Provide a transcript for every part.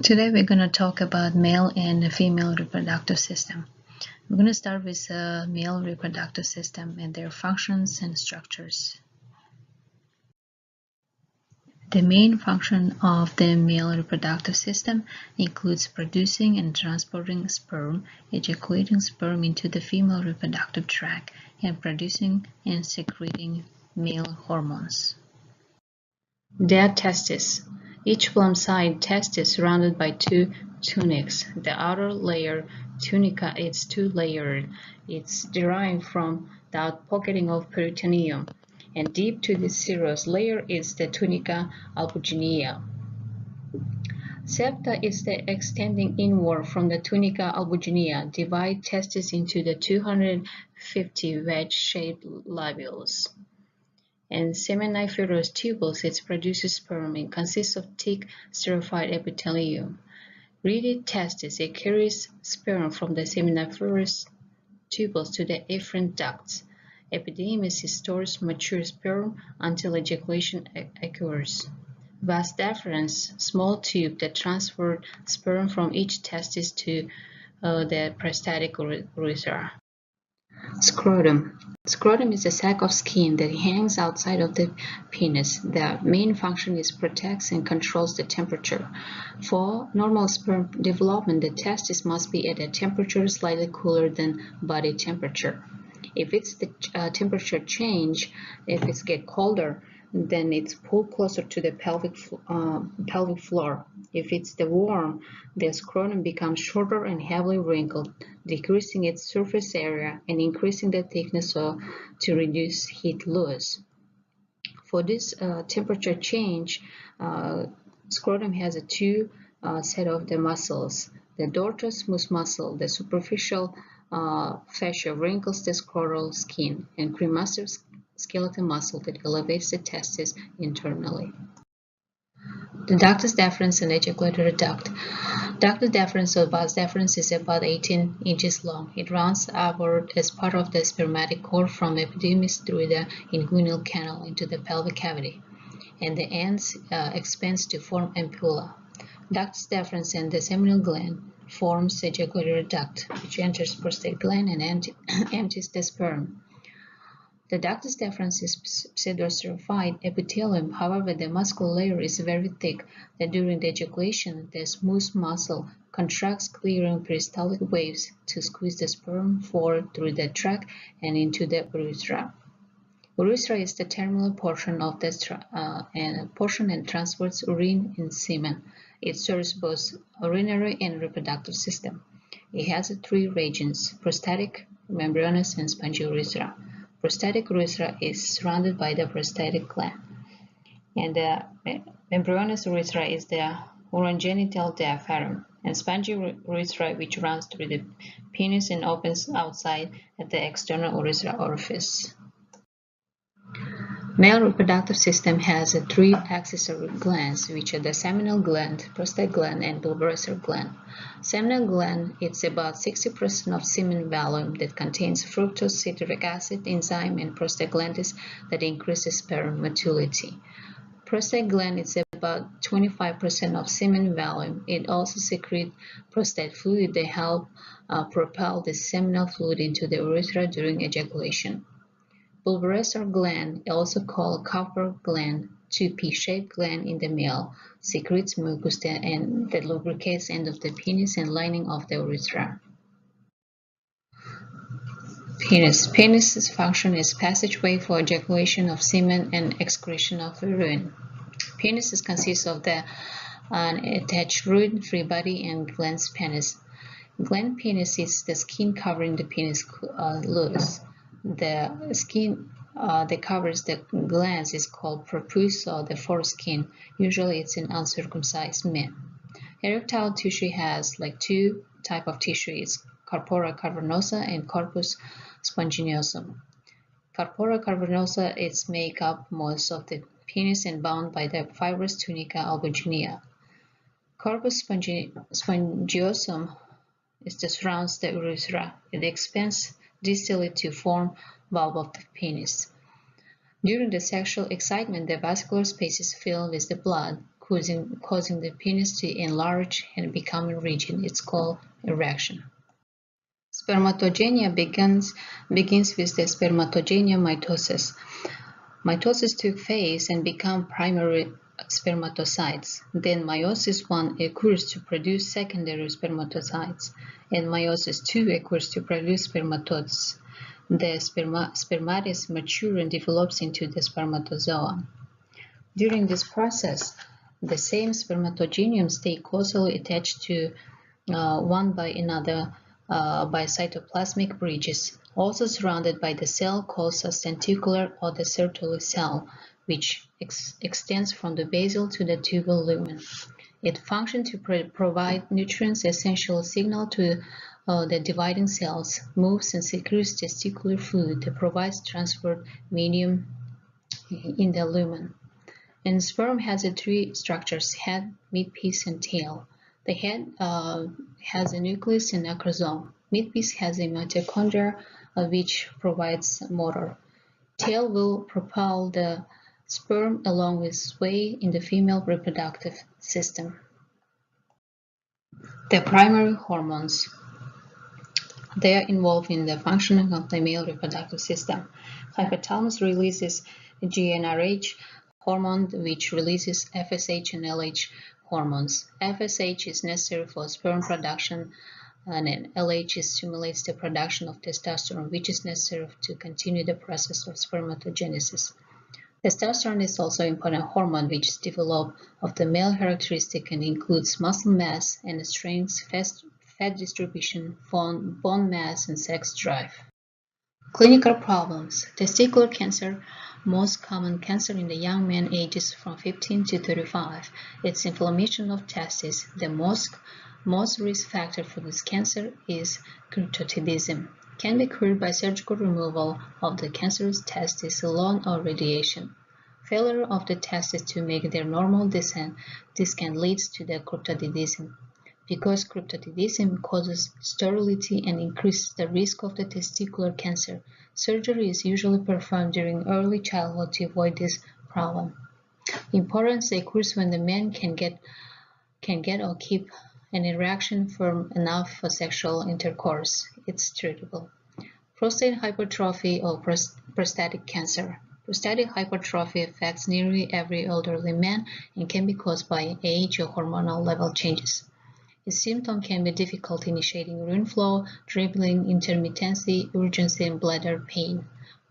Today we're going to talk about male and female reproductive system. We're going to start with the male reproductive system and their functions and structures. The main function of the male reproductive system includes producing and transporting sperm, ejaculating sperm into the female reproductive tract, and producing and secreting male hormones. Their testes. Each plum-side test is surrounded by two tunics. The outer layer, tunica, is two-layered. It's derived from the outpocketing of peritoneum, and deep to the serous layer is the tunica albuginea. Septa is the extending inward from the tunica albuginea, divide testes into the 250 wedge-shaped lobules. And seminiferous tubules, it produces sperm and consists of thick strophyte epithelium. Reeded testis, it carries sperm from the seminiferous tubules to the efferent ducts. Epididymis stores mature sperm until ejaculation occurs. Vas deferens, small tube that transfers sperm from each testis to the prostatic urethra. Scrotum. Scrotum is a sac of skin that hangs outside of the penis. The main function is protects and controls the temperature. For normal sperm development, the testis must be at a temperature slightly cooler than body temperature. If it's the temperature change, if it gets colder, then it's pulled closer to the pelvic floor. If it's the warm, the scrotum becomes shorter and heavily wrinkled, decreasing its surface area and increasing the thickness to reduce heat loss. For this temperature change, scrotum has a two set of the muscles. The dortus smooth muscle, the superficial fascia wrinkles the scrotal skin, and cremaster skeletal muscle that elevates the testes internally. The ductus deferens and ejaculatory duct. Ductus deferens or vas deferens is about 18 inches long. It runs outward as part of the spermatic cord from epididymis through the inguinal canal into the pelvic cavity, and the ends expands to form ampulla. Ductus deferens and the seminal gland forms ejaculatory duct, which enters prostate gland and empties the sperm. The ductus deferens is pseudostrophyte epithelium. However, the muscle layer is very thick that during the ejaculation, the smooth muscle contracts, clearing peristaltic waves to squeeze the sperm forward through the tract and into the urethra. Urethra is the terminal portion of the and transports urine and semen. It serves both urinary and reproductive system. It has three regions: prostatic, membranous, and spongy urethra. Prostatic urethra is surrounded by the prostatic gland, and the membranous urethra is the urogenital diaphragm, and spongy urethra, which runs through the penis and opens outside at the external urethral orifice. Male reproductive system has three accessory glands, which are the seminal gland, prostate gland, and bulborescent gland. Seminal gland is about 60% of semen volume that contains fructose, citric acid, enzyme, and prostaglandins that increases sperm motility. Prostate gland is about 25% of semen volume. It also secretes prostate fluid that help propel the seminal fluid into the urethra during ejaculation. Bulborescent gland, also called Cowper gland, 2P-shaped gland in the male, secretes mucus that lubricates end of the penis and lining of the urethra. Penis. Penis's function is passageway for ejaculation of semen and excretion of urine. Penis consists of the attached root, free body, and glans penis. Gland penis is the skin covering the penis loose. The skin that covers the glands is called prepuce or the foreskin. Usually it's in uncircumcised men. Erectile tissue has two types of tissue. It's corpora cavernosa and corpus spongiosum. Corpora cavernosa is make up most of the penis and bound by the fibrous tunica albuginea. Corpus spongiosum is the surrounds the urethra. It expands distally to form bulb of the penis. During the sexual excitement, the vascular space is filled with the blood, causing the penis to enlarge and become rigid. It's called erection. Spermatogenia begins with the spermatogenia mitosis. Mitosis took place and become primary spermatocytes. Then meiosis I occurs to produce secondary spermatocytes, and meiosis II occurs to produce spermatodes. The spermatis matures and develops into the spermatozoa. During this process, the same spermatogenium stay closely attached to one by another by cytoplasmic bridges, also surrounded by the cell called sustentacular or the Sertoli cell, which extends from the basal to the tubal lumen. It functions to provide nutrients essential signal to the dividing cells, moves and secretes testicular fluid that provides transport medium in the lumen. And sperm has three structures: head, midpiece, and tail. The head has a nucleus and acrosome. Midpiece has a mitochondria which provides motor. Tail will propel the sperm along with sway in the female reproductive system. The primary hormones. They are involved in the functioning of the male reproductive system. Hypothalamus releases GnRH hormone, which releases FSH and LH hormones. FSH is necessary for sperm production, and then LH stimulates the production of testosterone, which is necessary to continue the process of spermatogenesis. Testosterone is also an important hormone which is developed of the male characteristic and includes muscle mass and strength, fat distribution, bone mass, and sex drive. Clinical problems. Testicular cancer, most common cancer in the young man ages from 15 to 35. It's inflammation of testes. The most risk factor for this cancer is cryptotidism. Can be cured by surgical removal of the cancerous testes alone or radiation. Failure of the testes to make their normal descent, this can lead to the cryptotidism. Because cryptotidism causes sterility and increases the risk of the testicular cancer, surgery is usually performed during early childhood to avoid this problem. Importance occurs when the man can get or keep an erection firm enough for sexual intercourse. It's treatable. Prostate hypertrophy or prostatic cancer. Prostatic hypertrophy affects nearly every elderly man and can be caused by age or hormonal level changes. Its symptoms can be difficult initiating urine flow, dribbling, intermittency, urgency, and bladder pain.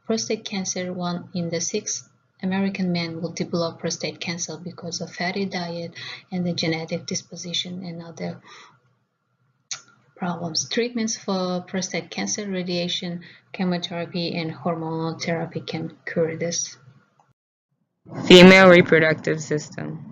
Prostate cancer, 1 in 6 American men will develop prostate cancer because of fatty diet and the genetic disposition and other problems. Treatments for prostate cancer, radiation, chemotherapy, and hormonal therapy can cure this. Female reproductive system.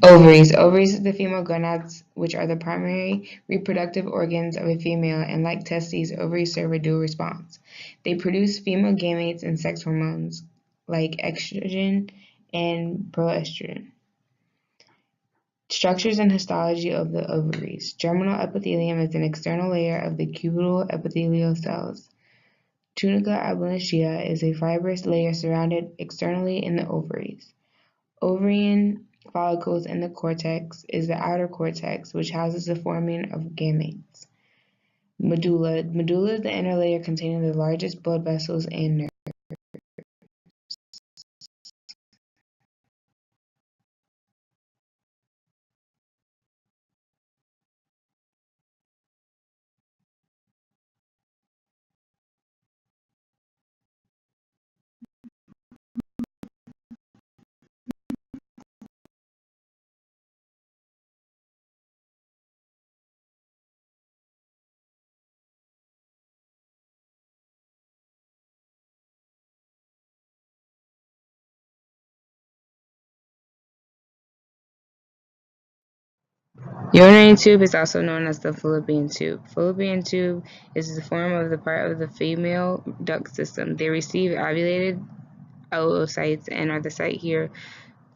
Ovaries. Ovaries are the female gonads, which are the primary reproductive organs of a female, and like testes, ovaries serve a dual response. They produce female gametes and sex hormones, like estrogen and proestrogen. Structures and histology of the ovaries. Germinal epithelium is an external layer of the cubital epithelial cells. Tunica ablancea is a fibrous layer surrounded externally in the ovaries. Ovarian follicles in the cortex is the outer cortex, which houses the forming of gametes. Medulla. Medulla is the inner layer containing the largest blood vessels and nerves. Urinary tube is also known as the fallopian tube. Fallopian tube is the form of the part of the female duct system. They receive ovulated oocytes and are the site here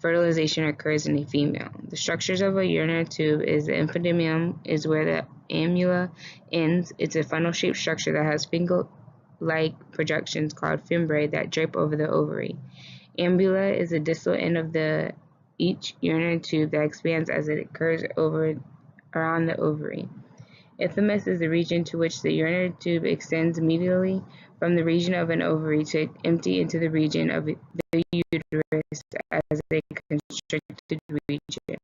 fertilization occurs in a female. The structures of a urinary tube is the epididymis is where the ampulla ends. It's a funnel-shaped structure that has finger-like projections called fimbriae that drape over the ovary. Ampulla is the distal end of each urinary tube that expands as it occurs around the ovary. Epididymis is the region to which the urinary tube extends immediately from the region of an ovary to empty into the region of the uterus as a constricted region.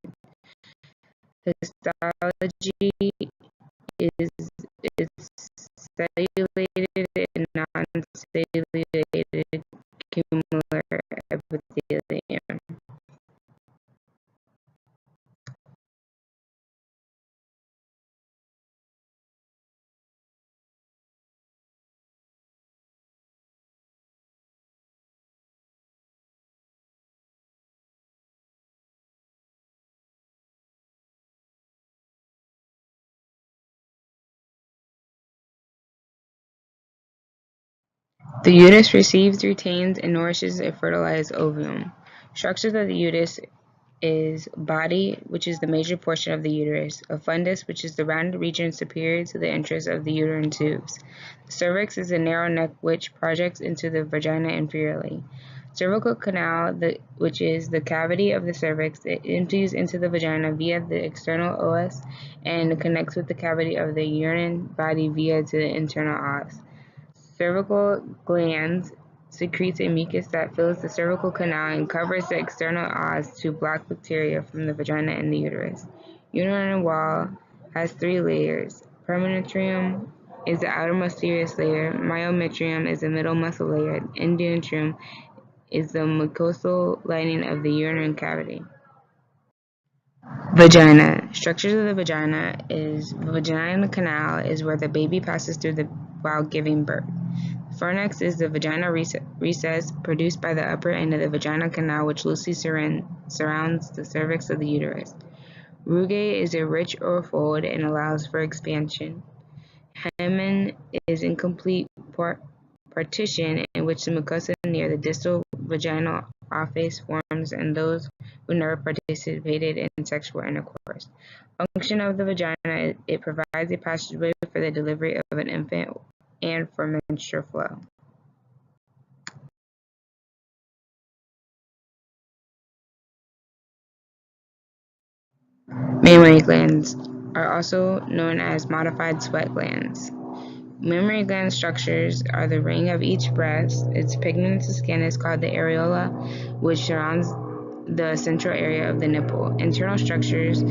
Histology is cellulated and non-cellulated cumular epithelium. The uterus receives, retains, and nourishes a fertilized ovum. Structures of the uterus is body, which is the major portion of the uterus, a fundus, which is the rounded region superior to the entrance of the uterine tubes. The cervix is a narrow neck which projects into the vagina inferiorly. Cervical canal, which is the cavity of the cervix, it empties into the vagina via the external os and connects with the cavity of the uterine body via to the internal os. Cervical glands secretes a mucus that fills the cervical canal and covers the external os to block bacteria from the vagina and the uterus. Uterine wall has 3 layers. Permeatrium is the outermost serous layer. Myometrium is the middle muscle layer. Endometrium is the mucosal lining of the uterine cavity. Vagina. Structures of the vagina is the vaginal canal is where the baby passes through while giving birth. Fornix is the vaginal recess produced by the upper end of the vaginal canal which loosely surrounds the cervix of the uterus. Rugae is a rich fold and allows for expansion. Hymen is incomplete partition in which the mucosa near the distal vaginal office forms and those who never participated in sexual intercourse. Function of the vagina, it provides a passageway for the delivery of an infant and for menstrual flow. Mammary glands are also known as modified sweat glands. Mammary gland structures are the ring of each breast. Its pigmented skin is called the areola, which surrounds the central area of the nipple. Internal structures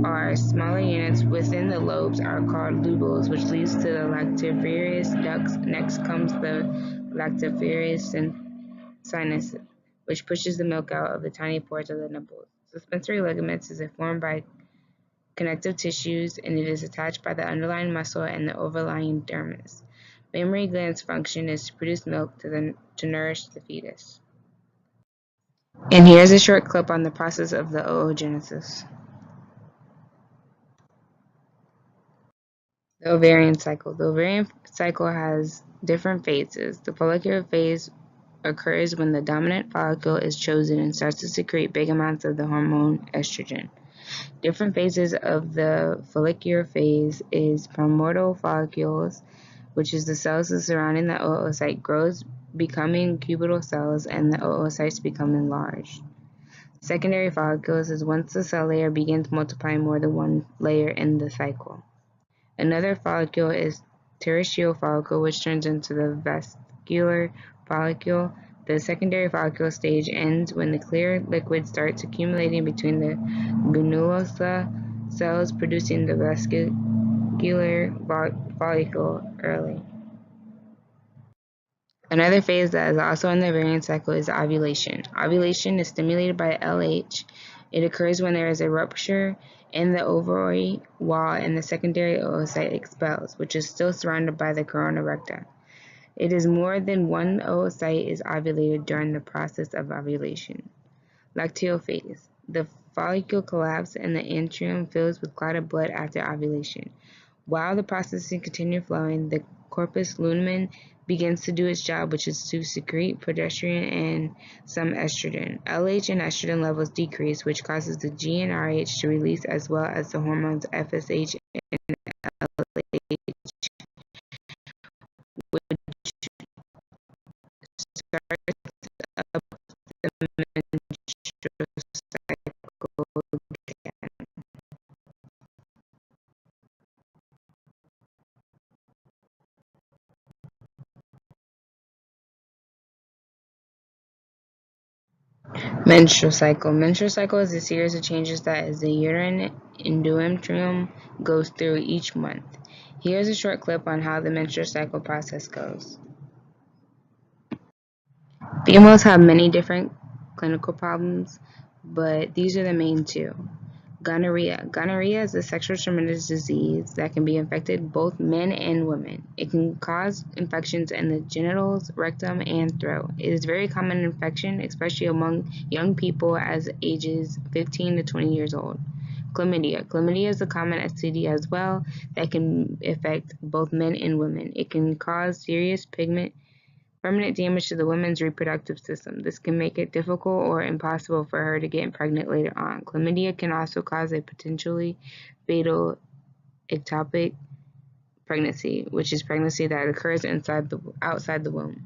are smaller units within the lobes are called lobules, which leads to the lactiferous ducts. Next comes the lactiferous sinus, which pushes the milk out of the tiny pores of the nipples. Suspensory ligaments is formed by connective tissues and it is attached by the underlying muscle and the overlying dermis. Mammary glands' function is to produce milk to nourish the fetus. And here's a short clip on the process of the oogenesis. The ovarian cycle. The ovarian cycle has different phases. The follicular phase occurs when the dominant follicle is chosen and starts to secrete big amounts of the hormone estrogen. Different phases of the follicular phase is primordial follicles, which is the cells surrounding the oocyte grows, becoming cubital cells, and the oocytes become enlarged. Secondary follicles is once the cell layer begins multiplying more than one layer in the cycle. Another follicle is tertial follicle, which turns into the vascular follicle. The secondary follicle stage ends when the clear liquid starts accumulating between the granulosa cells, producing the vascular follicle early. Another phase that is also in the ovarian cycle is ovulation. Ovulation is stimulated by LH. It occurs when there is a rupture in the ovary wall and the secondary oocyte expels, which is still surrounded by the corona recta. It is more than one oocyte is ovulated during the process of ovulation. Luteal phase. The follicle collapses and the antrum fills with clotted blood after ovulation. While the process continues flowing, the corpus luteum begins to do its job, which is to secrete progesterone and some estrogen. LH and estrogen levels decrease, which causes the GnRH to release as well as the hormones FSH and LH, which starts Menstrual cycle. Menstrual cycle is a series of changes that as the uterine endometrium goes through each month. Here's a short clip on how the menstrual cycle process goes. Females have many different clinical problems, but these are the main two. Gonorrhea. Gonorrhea is a sexually transmitted disease that can be infected both men and women. It can cause infections in the genitals, rectum, and throat. It is a very common infection, especially among young people as ages 15 to 20 years old. Chlamydia. Chlamydia is a common STD as well that can affect both men and women. It can cause serious permanent damage to the woman's reproductive system. This can make it difficult or impossible for her to get pregnant later on. Chlamydia can also cause a potentially fatal ectopic pregnancy, which is pregnancy that occurs outside the womb.